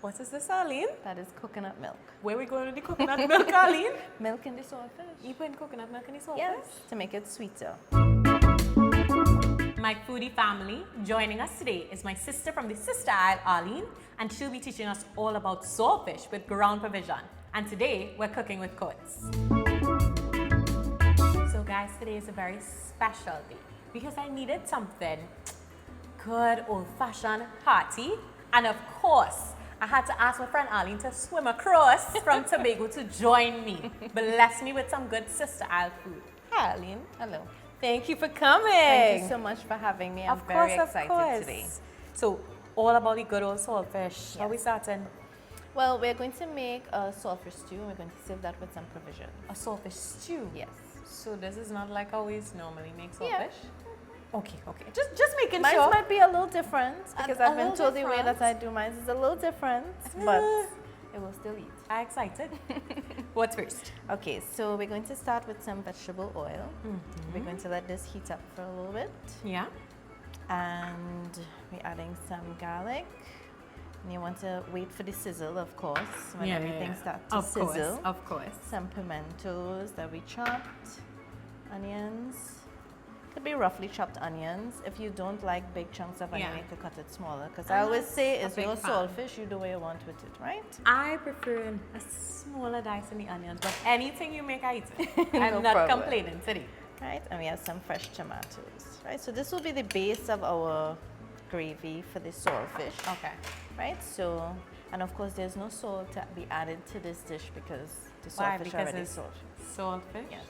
What is this, Arlene? That is coconut milk. Where are we going with the coconut milk, Arlene? Milk in the saltfish. You put coconut milk in the saltfish? Yes, to make it sweeter. My foodie family, joining us today is my sister from the sister aisle, Arlene, and she'll be teaching us all about saltfish with ground provision. And today, we're cooking with coats. So guys, today is a very special day because I needed something good, old-fashioned, hearty, and of course, I had to ask my friend Arlene to swim across from Tobago to join me. Bless me with some good sister aisle food. Hi, Arlene. Hello. Thank you for coming. Thank you so much for having me. I'm very excited today. So, all about the good old saltfish. Yes. How are we starting? Well, we're going to make a saltfish stew and we're going to serve that with some provisions. A saltfish stew? Yes. So this is not like how we normally make saltfish? Yeah. Okay. Just making mine sure. Mine might be a little different because I've been told the way that I do mine is a little different, but it will still eat. I'm excited. What's first? Okay, so we're going to start with some vegetable oil. We're going to let this heat up for a little bit. Yeah. And we're adding some garlic. And you want to wait for the sizzle, of course, when everything starts to sizzle. Of course. Some pimentos that we chopped. Onions. Could be roughly chopped onions. If you don't like big chunks of onion, you can cut it smaller. Because I always say, it's your saltfish, you do what you want with it, right? I prefer a smaller dice in the onions, but anything you make, I eat it. I'm not complaining today. Right, and we have some fresh tomatoes. Right, so this will be the base of our gravy for the saltfish. Okay. Right, so, and of course there's no salt to be added to this dish because the saltfish already is salty. Saltfish? Yes.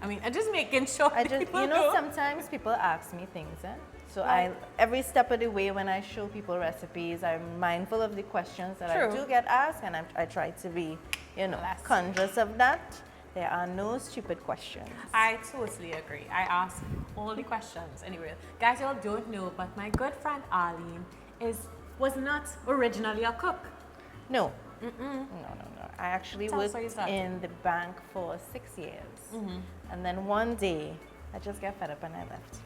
I mean, I'm just making sure. You know, sometimes people ask me things, so every step of the way when I show people recipes, I'm mindful of the questions that I do get asked, and I try to be, conscious of that. There are no stupid questions. I totally agree. I ask all the questions anyway. Guys, y'all don't know, but my good friend Arlene was not originally a cook. No. No. I actually worked in the bank for 6 years. And then one day, I just got fed up and I left.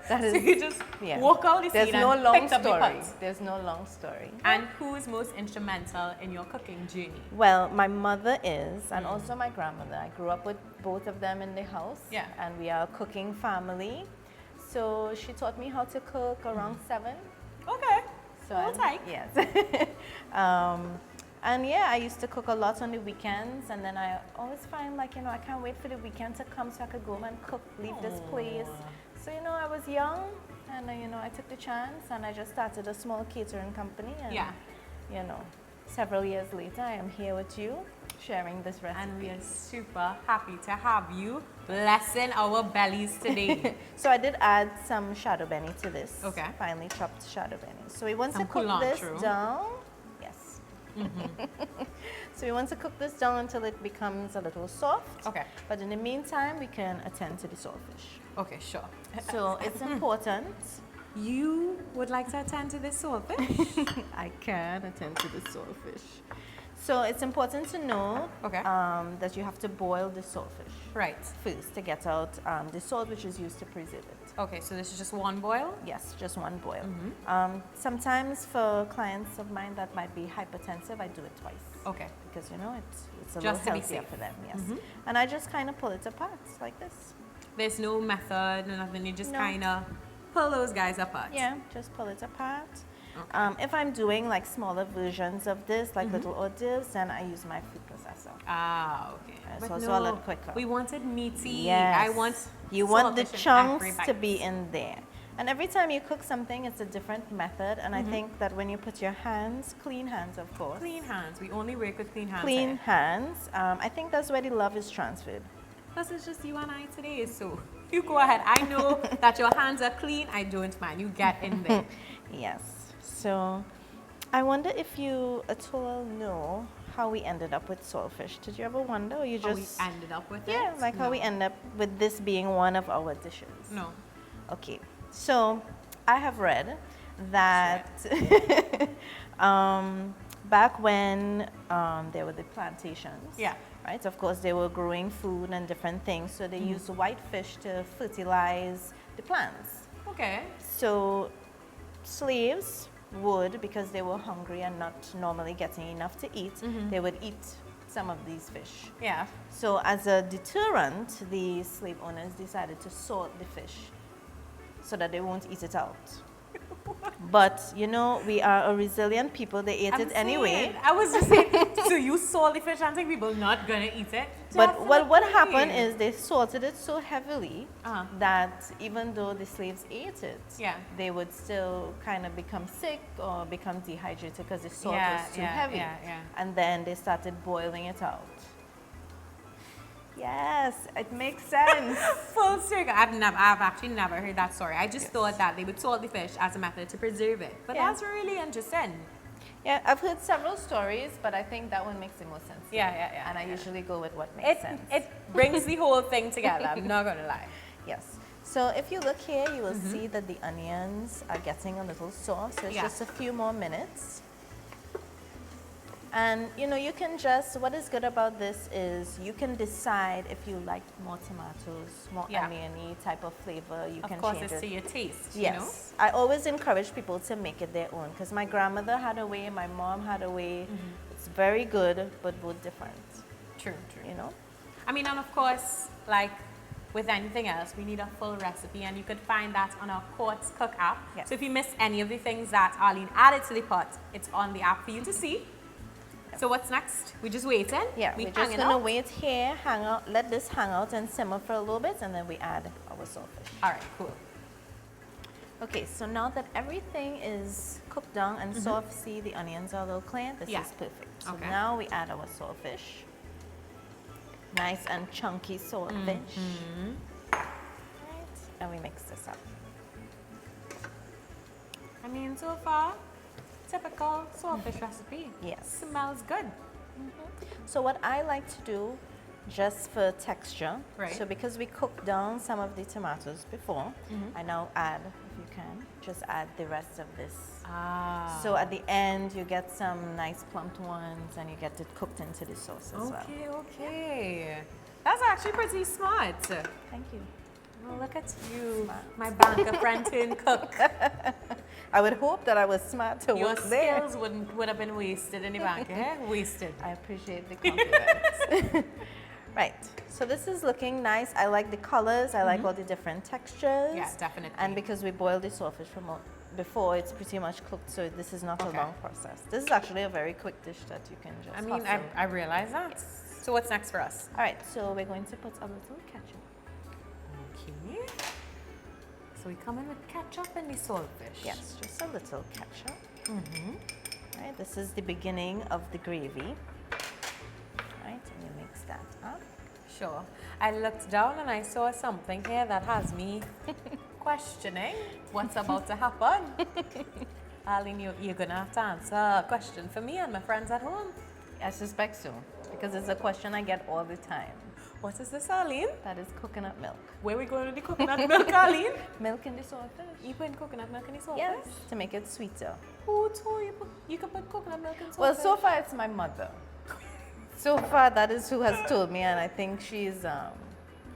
So you just walk out the scene and picked up the pots. There's no long story. And who is most instrumental in your cooking journey? Well, my mother is, and also my grandmother. I grew up with both of them in the house. Yeah. And we are a cooking family. So she taught me how to cook around 7. Okay. So we'll take. Yes. And yeah, I used to cook a lot on the weekends, and then I always find I can't wait for the weekend to come so I could go home and cook, leave this place. So, I was young, and I took the chance, and I just started a small catering company, and several years later, I am here with you, sharing this recipe. And we are super happy to have you blessing our bellies today. So I did add some Chadon Beni to this. Okay. Finely chopped Chadon Beni. So we want to cook this down. Yes. So we want to cook this down until it becomes a little soft. Okay. But in the meantime, we can attend to the saltfish. Okay, sure. So it's important. You would like to attend to this saltfish? I can attend to the saltfish. So it's important to know that you have to boil the saltfish first to get out the salt which is used to preserve it. Okay, so this is just one boil? Yes, just one boil. Sometimes for clients of mine that might be hypertensive, I do it twice. Okay. Because it's a little healthier for them, yes. And I just kind of pull it apart like this. There's no method, no nothing, you just kind of pull those guys apart? Yeah, just pull it apart. Okay. If I'm doing like smaller versions of this, like little hors d'oeuvres, then I use my food processor. Ah, okay. So it's a lot quicker. We wanted meaty. Yes. You want the chunks to be in there. And every time you cook something, it's a different method. And I think that when you put your hands, clean hands, of course. Clean hands. We only work with clean hands. Clean hands. I think that's where the love is transferred. Plus, it's just you and I today, so you go ahead. I know that your hands are clean. I don't mind. You get in there. Yes. So, I wonder if you at all know how we ended up with saltfish. Did you ever wonder, or you just... How we ended up with it? Yeah, like how we end up with this being one of our dishes. No. Okay. So, I have read that back when there were the plantations, right? Of course, they were growing food and different things, so they used white fish to fertilize the plants. Okay. So, slaves would, because they were hungry and not normally getting enough to eat, they would eat some of these fish. Yeah. So as a deterrent, the slave owners decided to salt the fish so that they won't eat it out. But, you know, we are a resilient people. They ate it anyway. I was just saying, so you saw the fish and think people not going to eat it? But what happened is they salted it so heavily that even though the slaves ate it, they would still kind of become sick or become dehydrated because the salt was too heavy. And then they started boiling it out. Yes, it makes sense. Full circle. I've actually never heard that story. I just thought that they would salt the fish as a method to preserve it. But that's really interesting. Yeah, I've heard several stories, but I think that one makes the most sense. Yeah. And I usually go with what makes sense. It brings the whole thing together, I'm not going to lie. Yes. So if you look here, you will see that the onions are getting a little soft. So it's just a few more minutes. And you know, you can just, what is good about this is you can decide if you like more tomatoes, more oniony type of flavor. You can change it. Of course, it's to your taste, you know? I always encourage people to make it their own because my grandmother had a way, my mom had a way. It's very good, but both different. True. You know? I mean, and of course, like with anything else, we need a full recipe, and you could find that on our Quartz Cook app. So if you miss any of the things that Arlene added to the pot, it's on the app for you to see. So what's next? We just waiting? Yeah, we're just gonna wait here, hang out, let this hang out and simmer for a little bit, and then we add our saltfish. All right, cool. Okay, so now that everything is cooked down and soft, see the onions are a little clear, this is perfect. So now we add our saltfish. Nice and chunky saltfish. Right, and we mix this up. I mean, so far, typical saltfish recipe. Yes. Smells good. So what I like to do, just for texture, so because we cooked down some of the tomatoes before, I now add, if you can, just add the rest of this. So at the end, you get some nice plumped ones and you get it cooked into the sauce as well. Okay. That's actually pretty smart. Thank you. Well, look at you, my banker friend turned cook. I would hope that I was smart to Your work there. skills would have been wasted in the bank, Wasted. I appreciate the compliments. Right, so this is looking nice. I like the colors. I like all the different textures. Yeah, definitely. And because we boiled the saltfish from before, it's pretty much cooked, so this is not a long process. This is actually a very quick dish that you can just hustle. I realize that. Yes. So what's next for us? All right, so we're going to put a little ketchup. Okay. So we come in with ketchup and the saltfish. Yes, just a little ketchup. Right, this is the beginning of the gravy. Right, and you mix that up. Sure. I looked down and I saw something here that has me questioning what's about to happen. Arlene, you're going to have to answer a question for me and my friends at home. I suspect so, because it's a question I get all the time. What is this, Arlene? That is coconut milk. Where are we going with the coconut milk, Arlene? Milk in the saltfish. You put coconut milk in the saltfish? Yes, to make it sweeter. Who told you can put coconut milk in saltfish? Well, so far it's my mother. So far that is who has told me, and I think she's a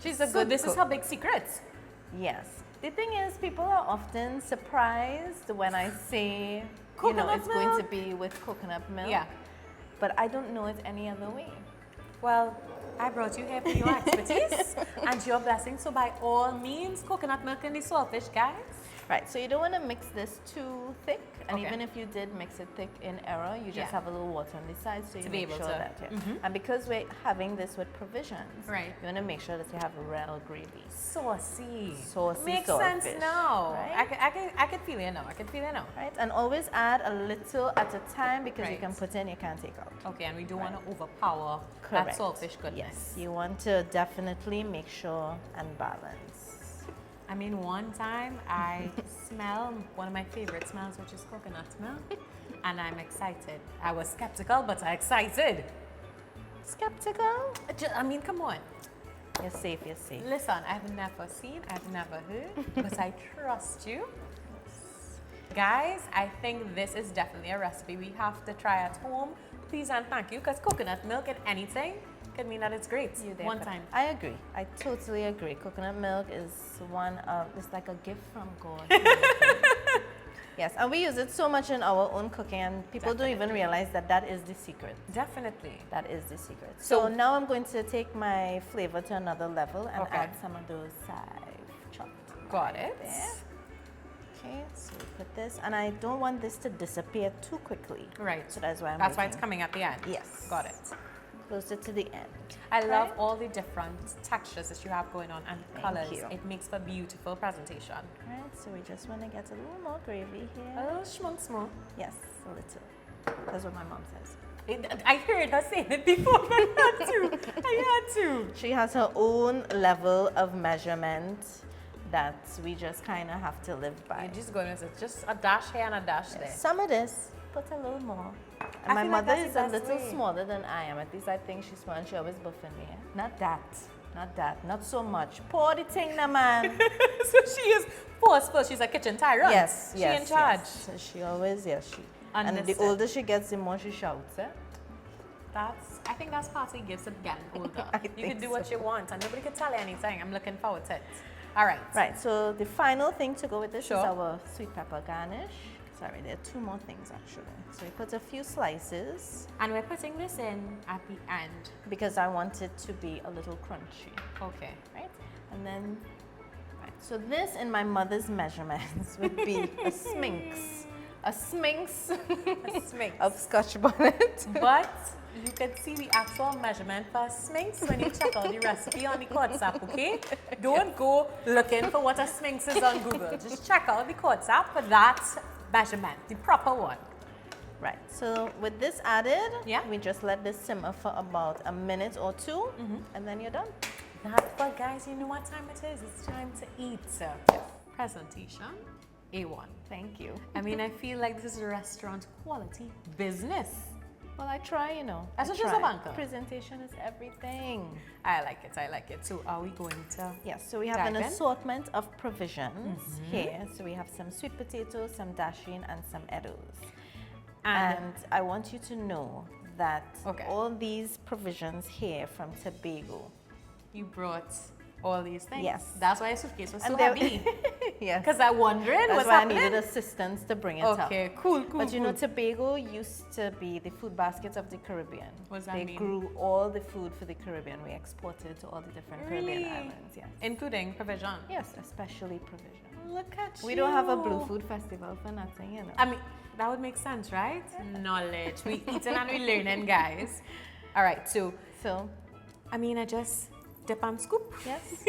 good This cook. is her big secret. Yes. The thing is, people are often surprised when I say, Coconut it's going to be with coconut milk. Yeah. But I don't know it any other way. Well, I brought you here for your expertise and your blessing. So by all means, coconut milk in the saltfish, guys. Right, so you don't want to mix this too thick, and even if you did mix it thick in error, you just have a little water on the side, so you make sure that. And because we're having this with provisions, you want to make sure that you have a real gravy. Saucy. Makes sense fish, now. Right? I can feel it now. Right, and always add a little at a time, because you can put in, you can't take out. Okay, and we don't want to overpower that saltfish goodness. Yes, you want to definitely make sure and balance. I mean, one time I smell one of my favorite smells, which is coconut milk, and I'm excited. I was skeptical, but I'm excited. Skeptical? I mean, come on. You're safe, you're safe. Listen, I've never seen, I've never heard, but I trust you. Guys, I think this is definitely a recipe we have to try at home. Please and thank you, because coconut milk in anything could mean that it's great. One time. I agree. I totally agree. Coconut milk is it's like a gift from God. Yes, and we use it so much in our own cooking, and people don't even realize that that is the secret. Definitely. That is the secret. So now I'm going to take my flavor to another level and Okay. add some of those chive chopped. Got it. There. Okay, so we put this, and I don't want this to disappear too quickly. Right. So that's why That's why it's coming at the end. Yes. Got it. Closer to the end. I love all the different textures that you have going on and Thank colors. you. It makes for beautiful presentation. Right, so we just want to get a little more gravy A here. little schmunk small. Yes, a little. That's what my mom says. I heard her saying it before, but I had to. I had to. She has her own level of measurement that we just kind of have to live by. You're just going with it. Just a dash here and a dash there. Some of this, put a little more. And my feel like mother that's is the a best little way. smaller than I am. At least I think she's small and she always buffing me. Not that. Not that. Not so much. Pour the thing, na man. So she is forceful. She's a kitchen tyrant. Yes, She in charge. Yes. So she always, yes, she. And the Understood. older she gets, the more she shouts. Eh? I think that's part of the gifts of getting older. I You think can do what so. you want and nobody can tell you anything. I'm looking forward to it. All right. Right, so the final thing to go with this Sure. is our sweet pepper garnish. Sorry, there are two more things actually. So we put a few slices And we're putting this in at the end. because I want it to be a little crunchy, Okay. right? And then, right, so this in my mother's measurements would be a sminx. A sminx Sminx. of Scotch bonnet. But you can see the actual measurement for Sminx when you check out the recipe on the WhatsApp, okay? Don't go looking for what a Sminx is on Google. Just check out the WhatsApp for that measurement, the proper one. Right, so with this added, Yeah. we just let this simmer for about a minute or two, and then you're done. But guys, you know what time it is? It's time to eat. Presentation, A1. Thank you. I mean, I feel like this is a restaurant quality business. Well, I try, you know. That's I what she's a try. banker. Presentation is everything. I like it, I like it. So are we going to? Yes, so we have an Dive in? assortment of provisions here. So we have some sweet potatoes, some dasheen, and some eddos. And I want you to know that Okay. all these provisions here from Tobago. You brought all these things. Yes. That's why your suitcase was so they're- heavy. Yes. Because I'm wondering That's what's why happening. I needed assistance to bring it up. Okay, cool. But you know, Tobago used to be the food basket of the Caribbean. What does that They mean? grew all the food for the Caribbean. We exported to all the different Caribbean Really? islands. Yes. Including provision. Yes, especially provision. Look at you. We don't have a Blue Food Festival for nothing, you know. I mean, that would make sense, right? Knowledge. We eating and we learning, guys. All right, so, So, I mean, I just dip and scoop. yes,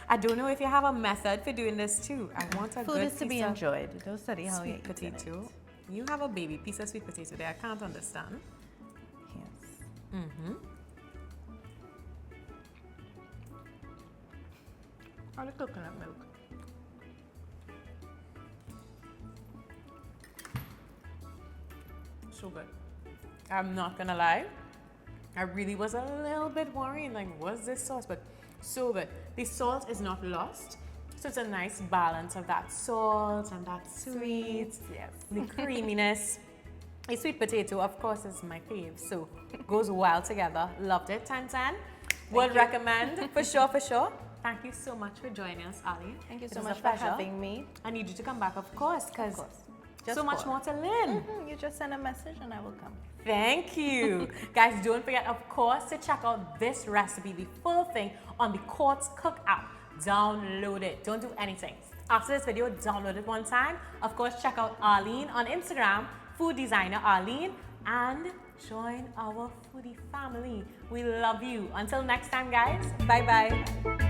I don't know if you have a method for doing this too. I want a food good is to be piece of enjoyed. Don't study how you sweet eat it. potato. You have a baby piece of sweet potato there. I can't understand. Yes. Mm-hmm. Or the coconut milk. So good. I'm not gonna lie. I really was a little bit worried, like, what's this sauce? But so good. The salt is not lost. So it's a nice balance of that salt and that sweet, Yes. the creaminess. A sweet potato, of course, is my fave, so goes well together. Loved it, 10/10. Would recommend, for sure, for sure. Thank you so much for joining us, Arlene. Thank you It so was a much for pleasure. having me. I need you to come back, of course, because Just so much for- more to learn. You just send a message and I will come. Thank you. Guys, don't forget, of course, to check out this recipe, the full thing, on the Quartz Cook app. Download it. Don't do anything. After this video, download it one time. Of course, check out Arlene on Instagram, food designer Arlene, and join our foodie family. We love you. Until next time, guys. Bye-bye.